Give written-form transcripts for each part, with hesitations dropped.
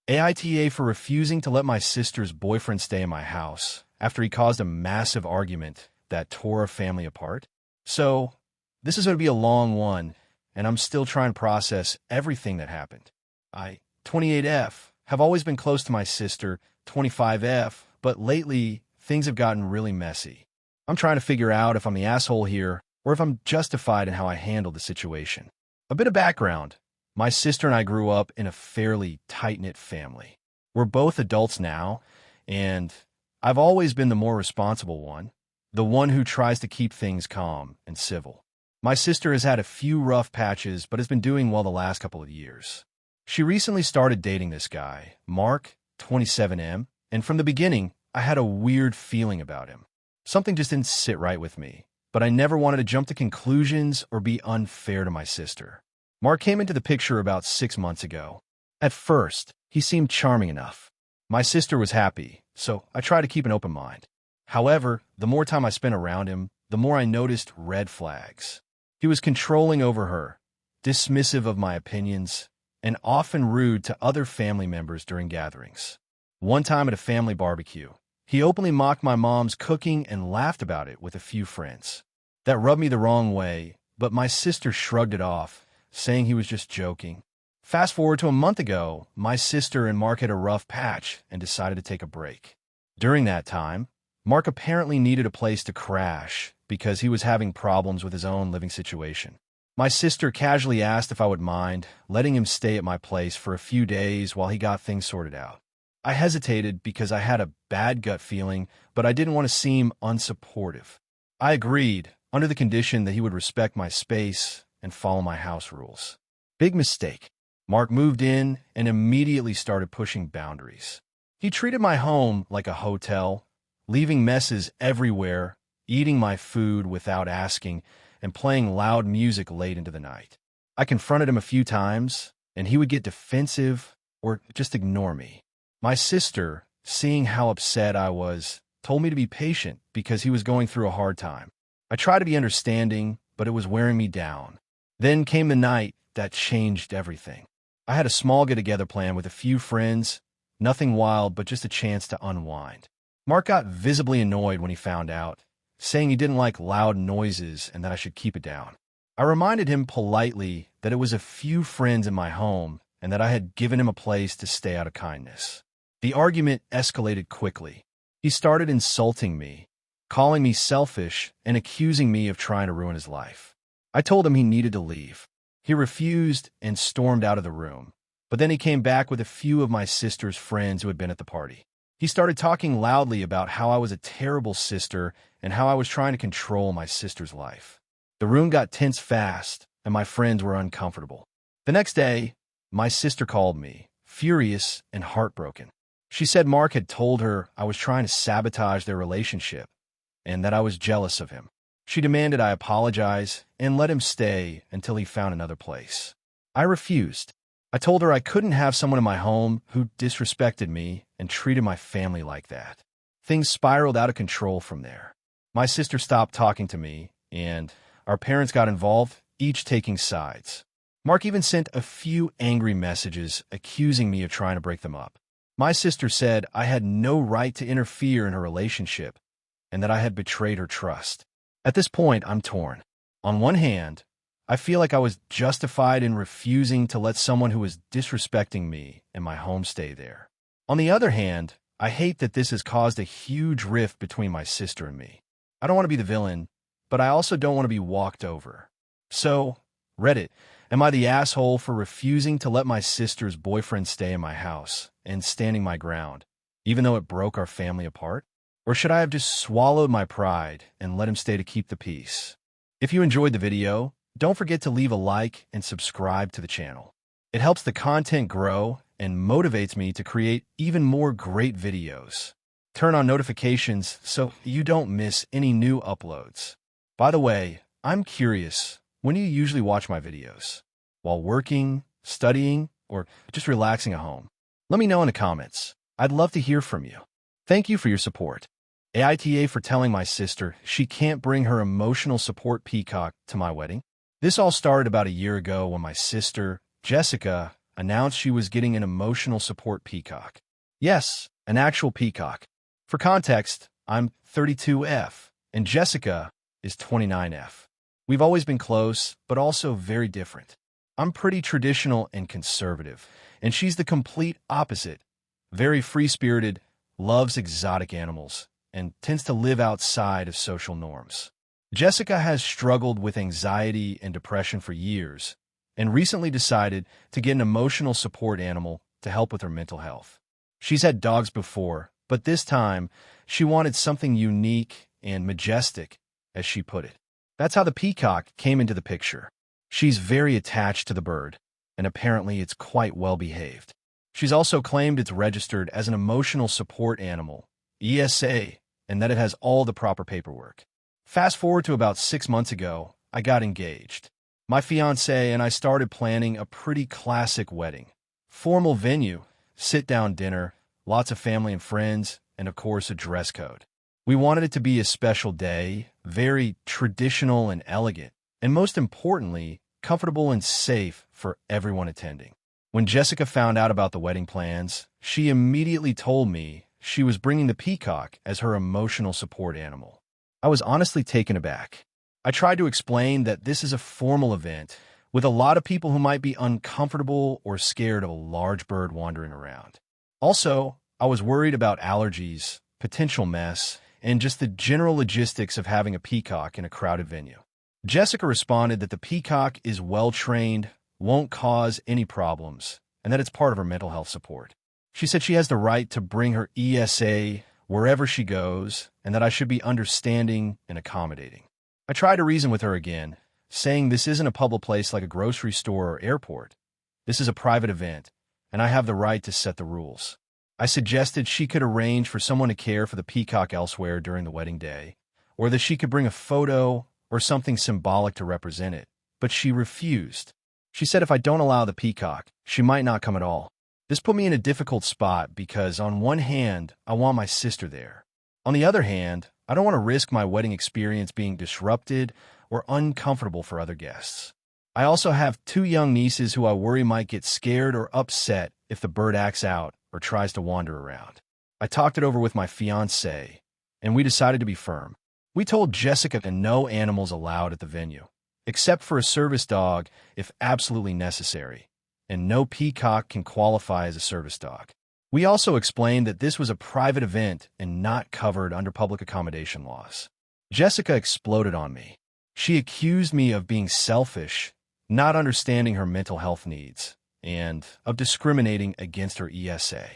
AITA for refusing to let my sister's boyfriend stay in my house after he caused a massive argument that tore our family apart. So, this is going to be a long one, and I'm still trying to process everything that happened. 28F, have always been close to my sister, 25F, but lately, things have gotten really messy. I'm trying to figure out if I'm the asshole here or if I'm justified in how I handled the situation. A bit of background. My sister and I grew up in a fairly tight-knit family. We're both adults now, and I've always been the more responsible one, the one who tries to keep things calm and civil. My sister has had a few rough patches, but has been doing well the last couple of years. She recently started dating this guy, Mark, 27M, and from the beginning, I had a weird feeling about him. Something just didn't sit right with me, but I never wanted to jump to conclusions or be unfair to my sister. Mark came into the picture about 6 months ago. At first, he seemed charming enough. My sister was happy, so I tried to keep an open mind. However, the more time I spent around him, the more I noticed red flags. He was controlling over her, dismissive of my opinions, and often rude to other family members during gatherings. One time at a family barbecue, he openly mocked my mom's cooking and laughed about it with a few friends. That rubbed me the wrong way, but my sister shrugged it off, saying he was just joking. Fast forward to a month ago, my sister and Mark had a rough patch and decided to take a break. During that time, Mark apparently needed a place to crash because he was having problems with his own living situation. My sister casually asked if I would mind letting him stay at my place for a few days while he got things sorted out. I hesitated because I had a bad gut feeling, but I didn't want to seem unsupportive. I agreed, under the condition that he would respect my space and follow my house rules. Big mistake. Mark moved in and immediately started pushing boundaries. He treated my home like a hotel, leaving messes everywhere, eating my food without asking, and playing loud music late into the night. I confronted him a few times, and he would get defensive or just ignore me. My sister, seeing how upset I was, told me to be patient because he was going through a hard time. I tried to be understanding, but it was wearing me down. Then came the night that changed everything. I had a small get-together plan with a few friends, nothing wild, but just a chance to unwind. Mark got visibly annoyed when he found out, saying he didn't like loud noises and that I should keep it down. I reminded him politely that it was a few friends in my home and that I had given him a place to stay out of kindness. The argument escalated quickly. He started insulting me, calling me selfish and accusing me of trying to ruin his life. I told him he needed to leave. He refused and stormed out of the room, but then he came back with a few of my sister's friends who had been at the party. He started talking loudly about how I was a terrible sister and how I was trying to control my sister's life. The room got tense fast, and my friends were uncomfortable. The next day, my sister called me, furious and heartbroken. She said Mark had told her I was trying to sabotage their relationship and that I was jealous of him. She demanded I apologize and let him stay until he found another place. I refused. I told her I couldn't have someone in my home who disrespected me and treated my family like that. Things spiraled out of control from there. My sister stopped talking to me, and our parents got involved, each taking sides. Mark even sent a few angry messages accusing me of trying to break them up. My sister said I had no right to interfere in her relationship and that I had betrayed her trust. At this point, I'm torn. On one hand, I feel like I was justified in refusing to let someone who was disrespecting me and my home stay there. On the other hand, I hate that this has caused a huge rift between my sister and me. I don't want to be the villain, but I also don't want to be walked over. So, Reddit, am I the asshole for refusing to let my sister's boyfriend stay in my house and standing my ground, even though it broke our family apart? Or should I have just swallowed my pride and let him stay to keep the peace? If you enjoyed the video, don't forget to leave a like and subscribe to the channel. It helps the content grow and motivates me to create even more great videos. Turn on notifications so you don't miss any new uploads. By the way, I'm curious, when do you usually watch my videos? While working, studying, or just relaxing at home? Let me know in the comments. I'd love to hear from you. Thank you for your support. AITA for telling my sister she can't bring her emotional support peacock to my wedding. This all started about a year ago when my sister, Jessica, announced she was getting an emotional support peacock. Yes, an actual peacock. For context, I'm 32F, and Jessica is 29F. We've always been close, but also very different. I'm pretty traditional and conservative, and she's the complete opposite. Very free-spirited, loves exotic animals, and tends to live outside of social norms. Jessica has struggled with anxiety and depression for years, and recently decided to get an emotional support animal to help with her mental health. She's had dogs before, but this time she wanted something unique and majestic, as she put it. That's how the peacock came into the picture. She's very attached to the bird, and apparently it's quite well behaved. She's also claimed it's registered as an emotional support animal, ESA, and that it has all the proper paperwork. Fast forward to about 6 months ago, I got engaged. My fiancé and I started planning a pretty classic wedding. Formal venue, sit-down dinner, lots of family and friends, and of course a dress code. We wanted it to be a special day, very traditional and elegant, and most importantly, comfortable and safe for everyone attending. When Jessica found out about the wedding plans, she immediately told me she was bringing the peacock as her emotional support animal. I was honestly taken aback. I tried to explain that this is a formal event with a lot of people who might be uncomfortable or scared of a large bird wandering around. Also, I was worried about allergies, potential mess, and just the general logistics of having a peacock in a crowded venue. Jessica responded that the peacock is well-trained, won't cause any problems, and that it's part of her mental health support. She said she has the right to bring her ESA wherever she goes, and that I should be understanding and accommodating. I tried to reason with her again, saying this isn't a public place like a grocery store or airport. This is a private event, and I have the right to set the rules. I suggested she could arrange for someone to care for the peacock elsewhere during the wedding day, or that she could bring a photo or something symbolic to represent it, but she refused. She said if I don't allow the peacock, she might not come at all. This put me in a difficult spot because on one hand, I want my sister there. On the other hand, I don't want to risk my wedding experience being disrupted or uncomfortable for other guests. I also have 2 young nieces who I worry might get scared or upset if the bird acts out or tries to wander around. I talked it over with my fiancé, and we decided to be firm. We told Jessica that no animals allowed at the venue, except for a service dog if absolutely necessary, and no peacock can qualify as a service dog. We also explained that this was a private event and not covered under public accommodation laws. Jessica exploded on me. She accused me of being selfish, not understanding her mental health needs, and of discriminating against her ESA.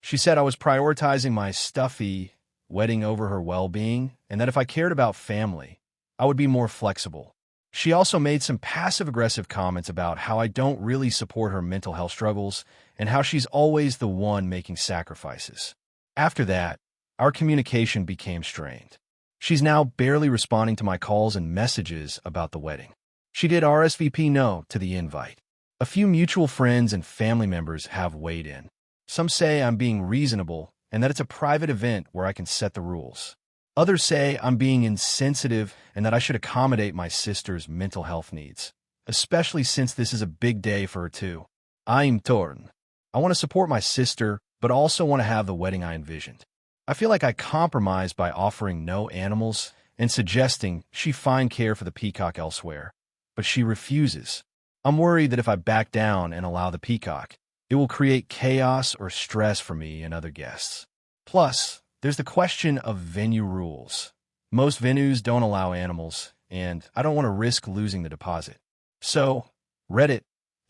She said I was prioritizing my stuffy wedding over her well-being, and that if I cared about family, I would be more flexible. She also made some passive-aggressive comments about how I don't really support her mental health struggles and how she's always the one making sacrifices. After that, our communication became strained. She's now barely responding to my calls and messages about the wedding. She did RSVP no to the invite. A few mutual friends and family members have weighed in. Some say I'm being reasonable and that it's a private event where I can set the rules. Others say I'm being insensitive and that I should accommodate my sister's mental health needs, especially since this is a big day for her too. I'm torn. I want to support my sister, but also want to have the wedding I envisioned. I feel like I compromised by offering no animals and suggesting she find care for the peacock elsewhere, but she refuses. I'm worried that if I back down and allow the peacock, it will create chaos or stress for me and other guests. Plus, there's the question of venue rules. Most venues don't allow animals, and I don't want to risk losing the deposit. So, Reddit,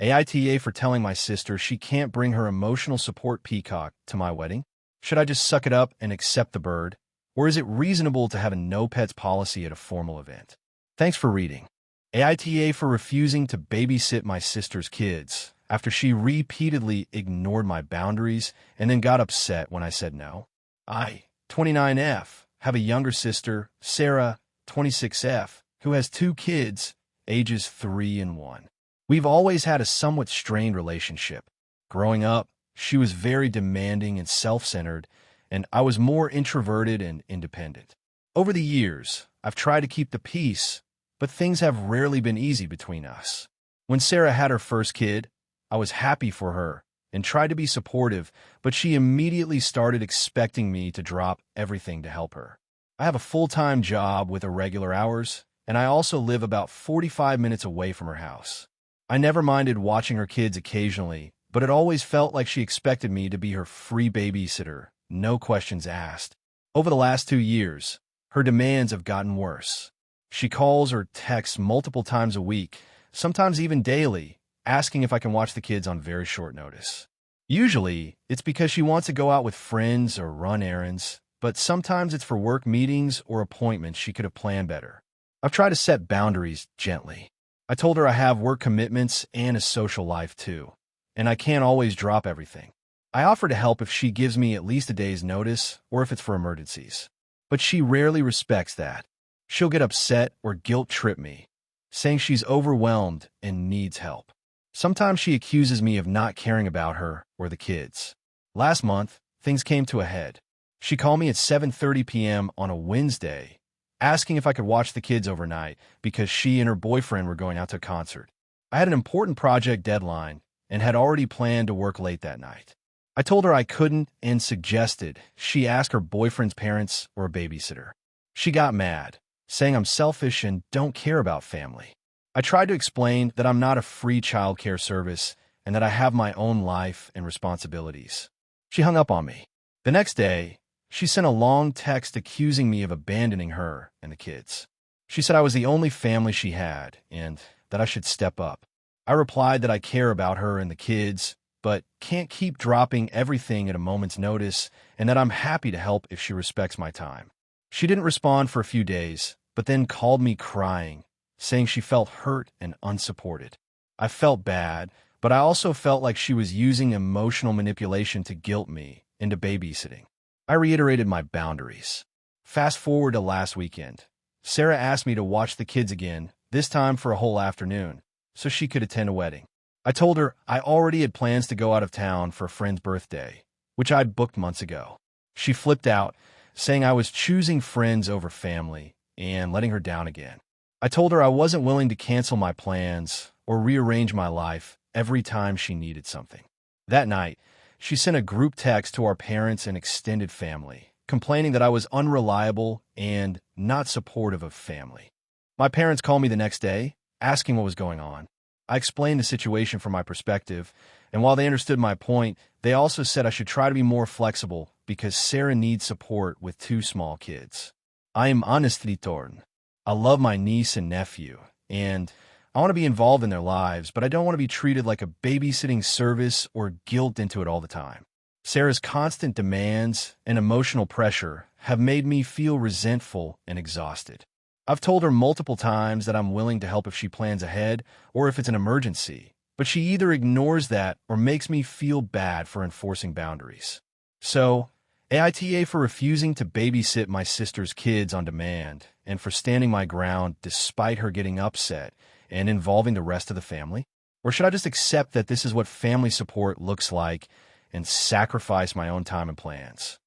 AITA for telling my sister she can't bring her emotional support peacock to my wedding? Should I just suck it up and accept the bird? Or is it reasonable to have a no-pets policy at a formal event? Thanks for reading. AITA for refusing to babysit my sister's kids after she repeatedly ignored my boundaries and then got upset when I said no. I, 29F, have a younger sister, Sarah, 26F, who has 2 kids, ages 3 and 1. We've always had a somewhat strained relationship. Growing up, she was very demanding and self-centered, and I was more introverted and independent. Over the years, I've tried to keep the peace, but things have rarely been easy between us. When Sarah had her first kid, I was happy for her and tried to be supportive, but she immediately started expecting me to drop everything to help her. I have a full-time job with irregular hours, and I also live about 45 minutes away from her house. I never minded watching her kids occasionally, but it always felt like she expected me to be her free babysitter, no questions asked. Over the last 2 years, her demands have gotten worse. She calls or texts multiple times a week, sometimes even daily, asking if I can watch the kids on very short notice. Usually, it's because she wants to go out with friends or run errands, but sometimes it's for work meetings or appointments she could have planned better. I've tried to set boundaries gently. I told her I have work commitments and a social life too, and I can't always drop everything. I offer to help if she gives me at least a day's notice or if it's for emergencies. But she rarely respects that. She'll get upset or guilt-trip me, saying she's overwhelmed and needs help. Sometimes she accuses me of not caring about her or the kids. Last month, things came to a head. She called me at 7:30 p.m. on a Wednesday, asking if I could watch the kids overnight because she and her boyfriend were going out to a concert. I had an important project deadline and had already planned to work late that night. I told her I couldn't and suggested she ask her boyfriend's parents or a babysitter. She got mad, saying I'm selfish and don't care about family. I tried to explain that I'm not a free childcare service and that I have my own life and responsibilities. She hung up on me. The next day, she sent a long text accusing me of abandoning her and the kids. She said I was the only family she had and that I should step up. I replied that I care about her and the kids, but can't keep dropping everything at a moment's notice and that I'm happy to help if she respects my time. She didn't respond for a few days, but then called me crying, saying she felt hurt and unsupported. I felt bad, but I also felt like she was using emotional manipulation to guilt me into babysitting. I reiterated my boundaries. Fast forward to last weekend. Sarah asked me to watch the kids again, this time for a whole afternoon, so she could attend a wedding. I told her I already had plans to go out of town for a friend's birthday, which I'd booked months ago. She flipped out, saying I was choosing friends over family and letting her down again. I told her I wasn't willing to cancel my plans or rearrange my life every time she needed something. That night, she sent a group text to our parents and extended family, complaining that I was unreliable and not supportive of family. My parents called me the next day, asking what was going on. I explained the situation from my perspective, and while they understood my point, they also said I should try to be more flexible because Sarah needs support with 2 small kids. I am honestly torn. I love my niece and nephew, and I want to be involved in their lives, but I don't want to be treated like a babysitting service or guilt into it all the time. Sarah's constant demands and emotional pressure have made me feel resentful and exhausted. I've told her multiple times that I'm willing to help if she plans ahead or if it's an emergency, but she either ignores that or makes me feel bad for enforcing boundaries. So, AITA for refusing to babysit my sister's kids on demand and for standing my ground despite her getting upset and involving the rest of the family? Or should I just accept that this is what family support looks like and sacrifice my own time and plans?